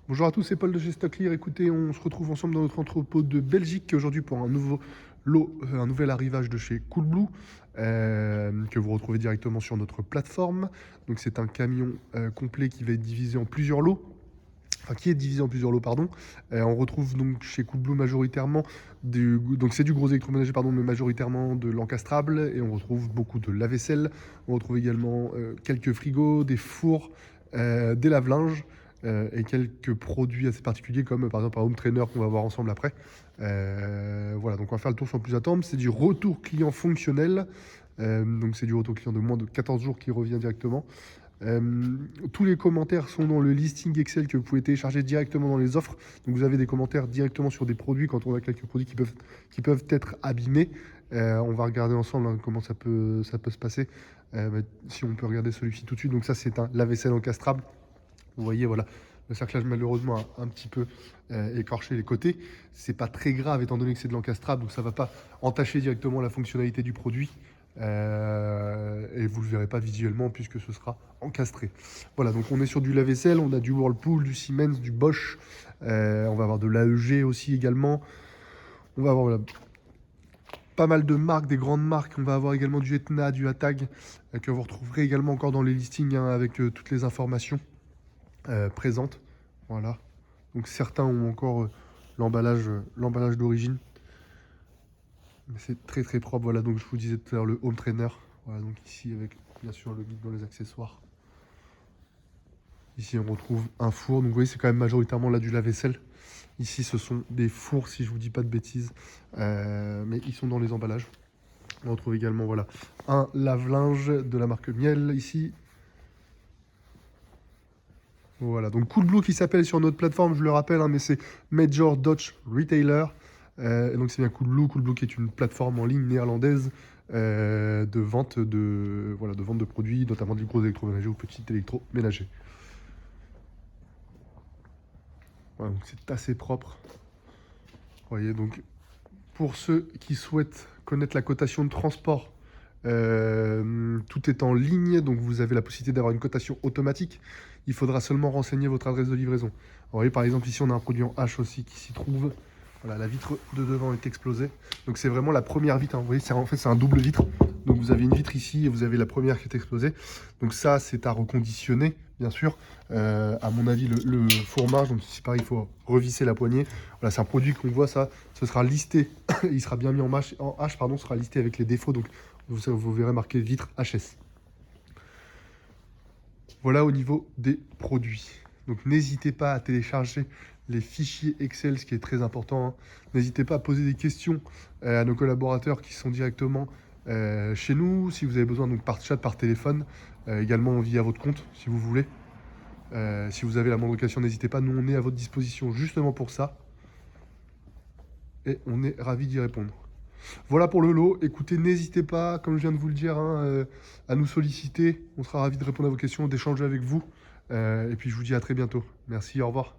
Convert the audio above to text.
Bonjour à tous, c'est Paul de chez Stocklear. Écoutez, on se retrouve ensemble dans notre entrepôt de Belgique aujourd'hui pour un nouveau lot, un nouvel arrivage de chez Coolblue que vous retrouvez directement sur notre plateforme. Donc c'est un camion complet qui va être divisé en plusieurs lots. Enfin, qui est divisé en plusieurs lots, pardon. On retrouve donc chez Coolblue majoritairement donc c'est du gros électroménager, pardon, mais majoritairement de l'encastrable. Et on retrouve beaucoup de lave-vaisselle. On retrouve également quelques frigos, des fours, des lave-linges et quelques produits assez particuliers comme par exemple un home trainer qu'on va voir ensemble après. Voilà, donc on va faire le tour sans plus attendre. C'est du retour client fonctionnel. Donc c'est du retour client de moins de 14 jours qui revient directement. Tous les commentaires sont dans le listing Excel que vous pouvez télécharger directement dans les offres. Donc vous avez des commentaires directement sur des produits quand on a quelques produits qui peuvent être abîmés. On va regarder ensemble hein, comment ça peut se passer. Si on peut regarder celui-ci tout de suite. Donc ça c'est un lave-vaisselle encastrable. Vous voyez, voilà, le cerclage malheureusement a un petit peu écorché les côtés. C'est pas très grave étant donné que c'est de l'encastrable, donc ça va pas entacher directement la fonctionnalité du produit. Et vous le verrez pas visuellement puisque ce sera encastré. Voilà, donc on est sur du lave-vaisselle, on a du Whirlpool, du Siemens, du Bosch. On va avoir de l'AEG aussi également. On va avoir voilà, pas mal de marques, des grandes marques. On va avoir également du Etna, du Atag, que vous retrouverez également encore dans les listings hein, avec toutes les informations présentes. Voilà. Donc certains ont encore l'emballage d'origine. Mais c'est très très propre. Voilà, donc je vous disais tout à l'heure le home trainer. Voilà, donc ici avec bien sûr le guide dans les accessoires. Ici on retrouve un four. Donc vous voyez c'est quand même majoritairement là du lave-vaisselle. Ici ce sont des fours si je vous dis pas de bêtises. Mais ils sont dans les emballages. On retrouve également voilà un lave-linge de la marque Miel ici. Voilà, donc Coolblue qui s'appelle sur notre plateforme, je le rappelle, hein, mais c'est Major Dutch Retailer. Et donc c'est bien Coolblue qui est une plateforme en ligne néerlandaise de vente de produits, notamment du gros électroménager ou petit électroménager. Voilà, donc c'est assez propre. Vous voyez, donc pour ceux qui souhaitent connaître la cotation de transport, tout est en ligne, donc vous avez la possibilité d'avoir une cotation automatique. Il faudra seulement renseigner votre adresse de livraison. Vous voyez, par exemple, ici, on a un produit en H aussi qui s'y trouve. Voilà, la vitre de devant est explosée. Donc, c'est vraiment la première vitre. Hein. Vous voyez, en fait, c'est un double vitre. Donc, vous avez une vitre ici et vous avez la première qui est explosée. Donc, ça, c'est à reconditionner, bien sûr. À mon avis, le four marche. Donc, c'est pareil, il faut revisser la poignée. Voilà, c'est un produit qu'on voit, ça. Ce sera listé. Il sera bien mis en H, pardon, sera listé avec les défauts. Donc, vous verrez marqué vitre HS. Voilà au niveau des produits. Donc n'hésitez pas à télécharger les fichiers Excel, ce qui est très important. Hein. N'hésitez pas à poser des questions à nos collaborateurs qui sont directement chez nous. Si vous avez besoin donc par chat, par téléphone, également via votre compte si vous voulez. Si vous avez la moindre question, n'hésitez pas. Nous, on est à votre disposition justement pour ça. Et on est ravis d'y répondre. Voilà pour le lot. Écoutez, n'hésitez pas, comme je viens de vous le dire, hein, à nous solliciter. On sera ravis de répondre à vos questions, d'échanger avec vous. Et puis je vous dis à très bientôt. Merci, au revoir.